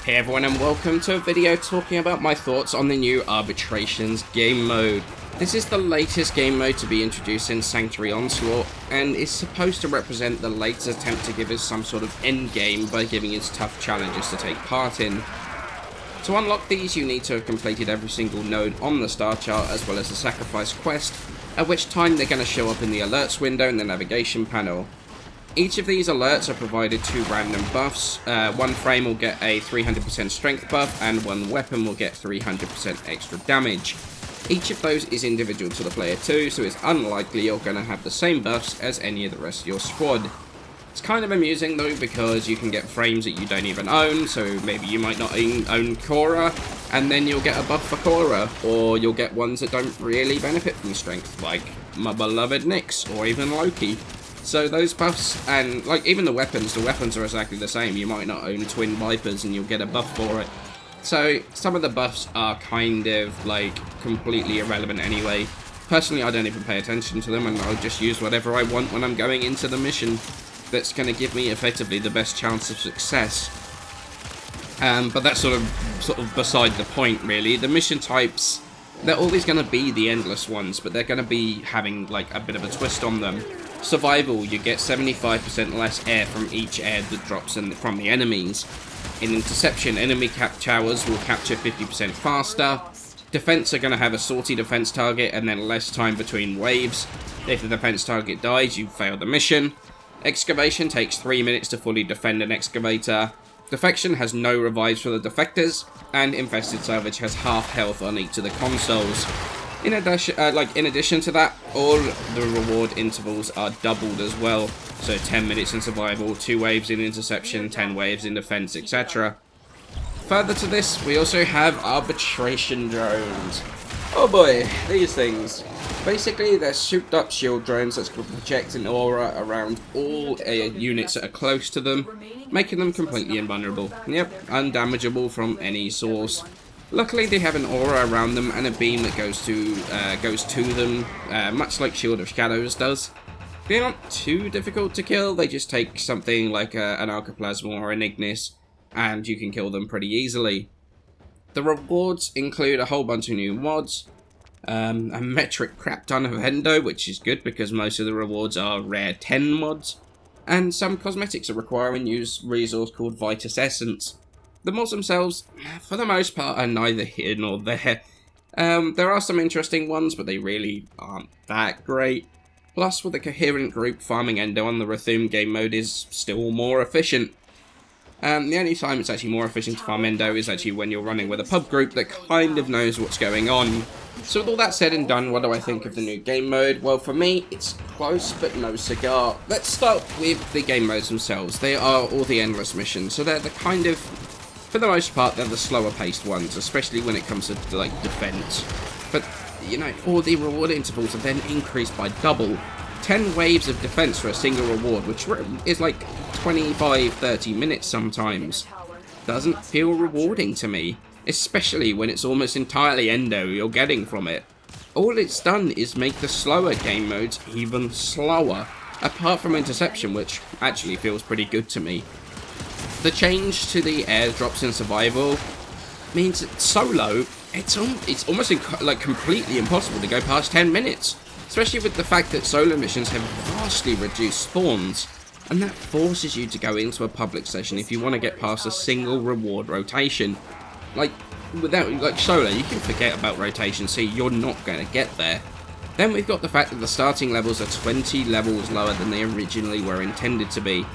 Hey everyone, and welcome to a video talking about my thoughts on the new Arbitrations game mode. This is the latest game mode to be introduced in Sanctuary Onslaught, and is supposed to represent the latest attempt to give us some sort of endgame by giving us tough challenges to take part in. To unlock these, you need to have completed every single node on the star chart, as well as the sacrifice quest, at which time they're going to show up in the alerts window in the navigation panel. Each of these alerts are provided two random buffs. One frame will get a 300% strength buff, and one weapon will get 300% extra damage. Each of those is individual to the player too, so it's unlikely you're going to have the same buffs as any of the rest of your squad. It's kind of amusing though, because you can get frames that you don't even own, so maybe you might not own Korra, and then you'll get a buff for Korra, or you'll get ones that don't really benefit from strength, like my beloved Nyx, or even Loki. So those buffs, and like even the weapons are exactly the same. You might not own Twin Vipers and you'll get a buff for it. So some of the buffs are kind of like completely irrelevant anyway. Personally, I don't even pay attention to them, and I'll just use whatever I want when I'm going into the mission that's going to give me effectively the best chance of success. But that's sort of beside the point really. The mission types, they're always going to be the endless ones, but they're going to be having like a bit of a twist on them. Survival, you get 75% less air from each air that drops from the enemies. In Interception, enemy towers will capture 50% faster. Defense are going to have a sortie defense target and then less time between waves. If the defense target dies, you fail the mission. Excavation takes 3 minutes to fully defend an excavator. Defection has no revives for the defectors, and Infested Salvage has half health on each of the consoles. In addition to that, all the reward intervals are doubled as well. So 10 minutes in survival, 2 waves in interception, 10 waves in defense, etc. Further to this, we also have arbitration drones. Oh boy, these things. Basically, they're souped up shield drones that can project an aura around all units that are close to them, making them completely invulnerable. Yep, undamageable from any source. Luckily, they have an aura around them and a beam that goes to them, much like Shield of Shadows does. They're not too difficult to kill. They just take something like an Alkaplasma or an Ignis, and you can kill them pretty easily. The rewards include a whole bunch of new mods, a metric crap ton of Endo, which is good because most of the rewards are rare 10 mods, and some cosmetics that require a new resource called Vitus Essence. The mods themselves, for the most part, are neither here nor there. There are some interesting ones, but they really aren't that great. Plus, with a coherent group, farming Endo on the Rathum game mode is still more efficient. The only time it's actually more efficient to farm Endo is actually when you're running with a pub group that kind of knows what's going on. So with all that said and done, what do I think of the new game mode? Well, for me, it's close but no cigar. Let's start with the game modes themselves. They are all the endless missions, so they're the kind of, for the most part, they're the slower paced ones, especially when it comes to like defense. But, you know, all the reward intervals are then increased by double. 10 waves of defense for a single reward, which is like 25-30 minutes sometimes. Doesn't feel rewarding to me, especially when it's almost entirely Endo you're getting from it. All it's done is make the slower game modes even slower, apart from Interception, which actually feels pretty good to me. The change to the airdrops in survival means that solo, it's almost like completely impossible to go past 10 minutes. Especially with the fact that solo missions have vastly reduced spawns, and that forces you to go into a public session if you want to get past a single reward rotation. Like solo, you can forget about rotation, so you're not going to get there. Then we've got the fact that the starting levels are 20 levels lower than they originally were intended to be.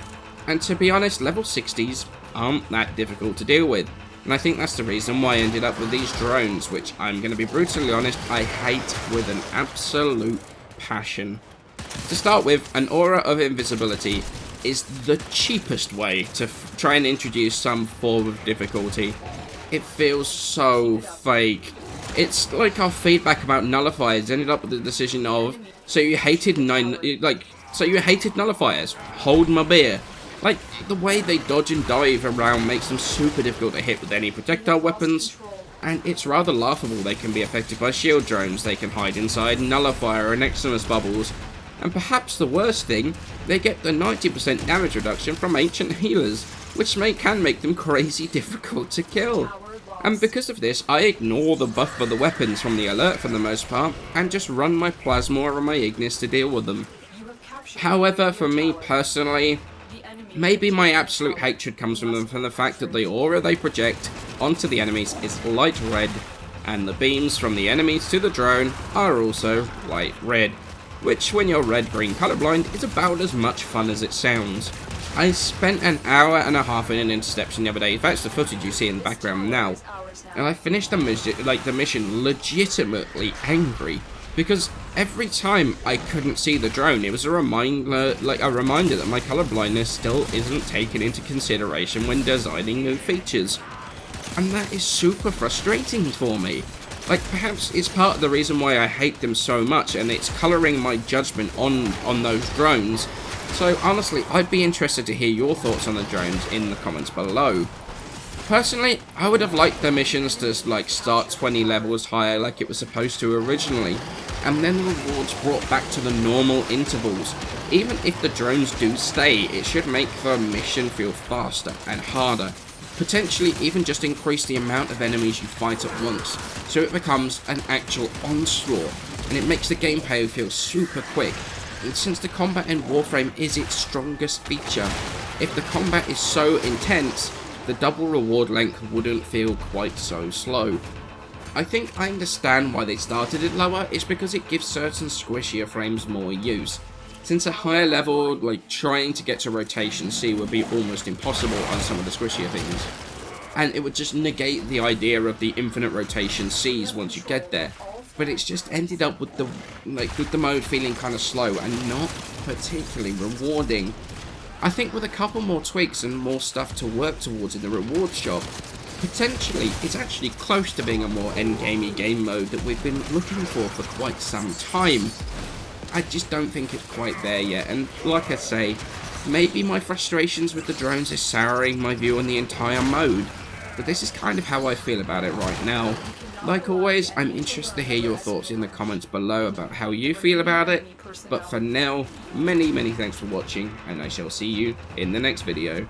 And to be honest, level 60s aren't that difficult to deal with. And I think that's the reason why I ended up with these drones, which I'm going to be brutally honest, I hate with an absolute passion. To start with, an aura of invisibility is the cheapest way to try and introduce some form of difficulty. It feels so fake. It's like our feedback about nullifiers ended up with the decision of, so you hated nullifiers, hold my beer. Like, the way they dodge and dive around makes them super difficult to hit with any projectile weapons, and it's rather laughable they can be affected by shield drones, they can hide inside nullifier and Eximus bubbles, and perhaps the worst thing, they get the 90% damage reduction from ancient healers. which can make them crazy difficult to kill. And because of this, I ignore the buff for the weapons from the alert for the most part, and just run my Plasma or my Ignis to deal with them. However, for me personally, maybe my absolute hatred comes from the fact that the aura they project onto the enemies is light red, and the beams from the enemies to the drone are also light red, which when you're red-green colorblind is about as much fun as it sounds. I spent an hour and a half in an interception the other day. That's the footage you see in the background now. And I finished the mission legitimately angry, because every time I couldn't see the drone, it was a reminder that my color blindness still isn't taken into consideration when designing new features. And that is super frustrating for me. Like, perhaps it's part of the reason why I hate them so much, and it's colouring my judgment on those drones. So honestly, I'd be interested to hear your thoughts on the drones in the comments below. Personally, I would have liked the missions to like start 20 levels higher like it was supposed to originally, and then the rewards brought back to the normal intervals. Even if the drones do stay, it should make the mission feel faster and harder. Potentially even just increase the amount of enemies you fight at once, so it becomes an actual onslaught, and it makes the gameplay feel super quick. And since the combat in Warframe is its strongest feature, if the combat is so intense, the double reward length wouldn't feel quite so slow. I think I understand why they started it lower, it's because it gives certain squishier frames more use. Since a higher level, like trying to get to rotation C would be almost impossible on some of the squishier things. And it would just negate the idea of the infinite rotation Cs once you get there. But it's just ended up with the mode feeling kind of slow and not particularly rewarding. I think with a couple more tweaks and more stuff to work towards in the rewards shop, potentially it's actually close to being a more endgamey game mode that we've been looking for quite some time. I just don't think it's quite there yet, and like I say, maybe my frustrations with the drones is souring my view on the entire mode, but this is kind of how I feel about it right now. Like always, I'm interested to hear your thoughts in the comments below about how you feel about it, but for now, many thanks for watching, and I shall see you in the next video.